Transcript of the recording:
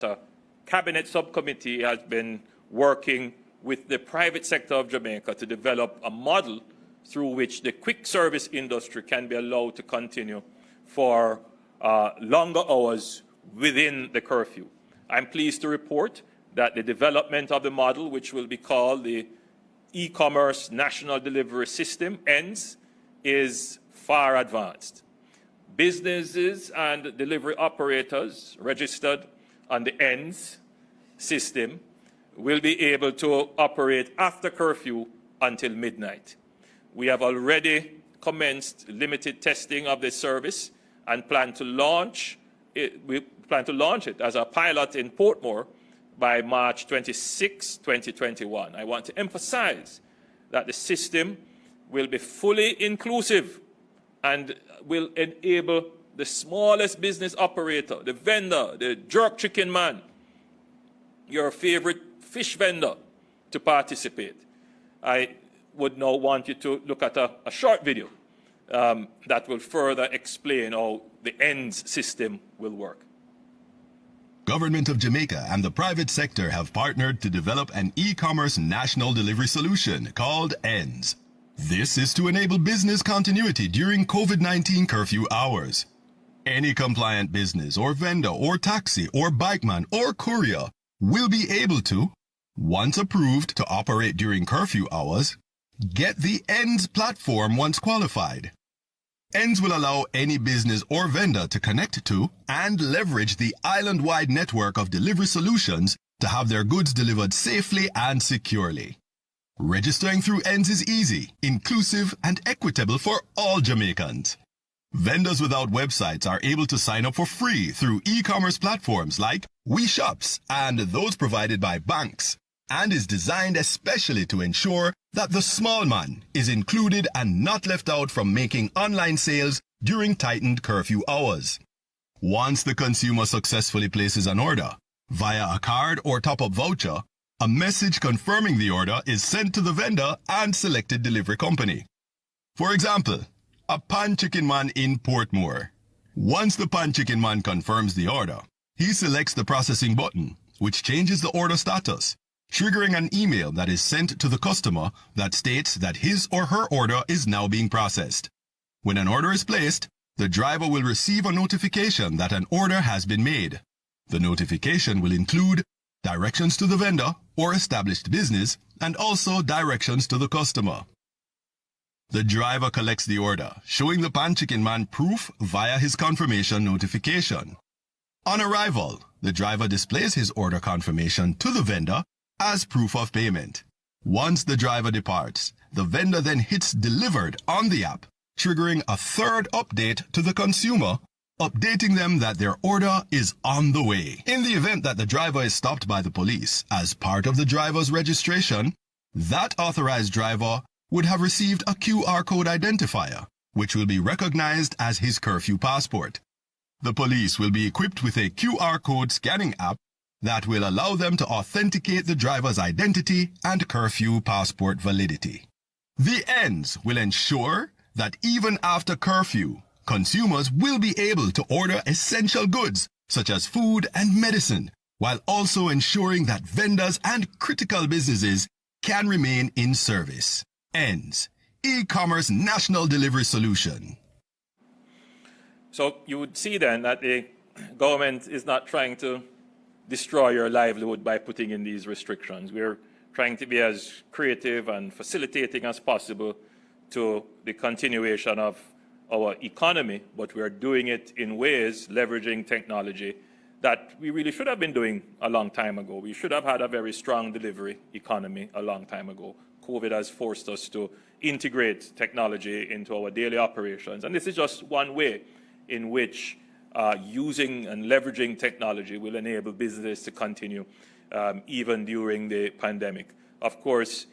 The Cabinet Subcommittee has been working with the private sector of Jamaica to develop a model through which the quick service industry can be allowed to continue for longer hours within the curfew. I'm pleased to report that the development of the model, which will be called the E-commerce National Delivery System, ENDS, is far advanced. Businesses and delivery operators registered on the ENDS system will be able to operate after curfew until midnight. We have already commenced limited testing of this service and plan to launch it. We plan to launch it as a pilot in Portmore by March 26, 2021. I want to emphasize that the system will be fully inclusive and will enable the smallest business operator, the vendor, the jerk chicken man, your favorite fish vendor, to participate. I would now want you to look at a short video that will further explain how the ENDS system will work. Government of Jamaica and the private sector have partnered to develop an e-commerce national delivery solution called ENDS. This is to enable business continuity during COVID-19 curfew hours. Any compliant business or vendor or taxi or bikeman or courier will be able to, once approved to operate during curfew hours, get the ENDS platform once qualified. ENDS will allow any business or vendor to connect to and leverage the island-wide network of delivery solutions to have their goods delivered safely and securely. Registering through ENDS is easy, inclusive, and equitable for all Jamaicans. Vendors without websites are able to sign up for free through e-commerce platforms like WeShops and those provided by banks, and is designed especially to ensure that the small man is included and not left out from making online sales during tightened curfew hours. Once the consumer successfully places an order via a card or top-up voucher, a message confirming the order is sent to the vendor and selected delivery company. For example, a pan chicken man in Portmore. Once the pan chicken man confirms the order, he selects the processing button, which changes the order status, triggering an email that is sent to the customer that states that his or her order is now being processed. When an order is placed, the driver will receive a notification that an order has been made. The notification will include directions to the vendor or established business and also directions to the customer. The driver collects the order, showing the pan chicken man proof via his confirmation notification. On arrival, the driver displays his order confirmation to the vendor as proof of payment. Once the driver departs, the vendor then hits delivered on the app, triggering a third update to the consumer, updating them that their order is on the way. In the event that the driver is stopped by the police as part of the driver's registration, that authorized driver would have received a QR code identifier, which will be recognized as his curfew passport. The police will be equipped with a QR code scanning app that will allow them to authenticate the driver's identity and curfew passport validity. The ENDS will ensure that even after curfew, consumers will be able to order essential goods such as food and medicine, while also ensuring that vendors and critical businesses can remain in service. ENDS, E-commerce National Delivery Solution. So you would see then that the government is not trying to destroy your livelihood by putting in these restrictions. We're trying to be as creative and facilitating as possible to the continuation of our economy, but we are doing it in ways leveraging technology that we really should have been doing a long time ago. We should have had a very strong delivery economy a long time ago. COVID has forced us to integrate technology into our daily operations, and this is just one way in which using and leveraging technology will enable business to continue even during the pandemic. Of course,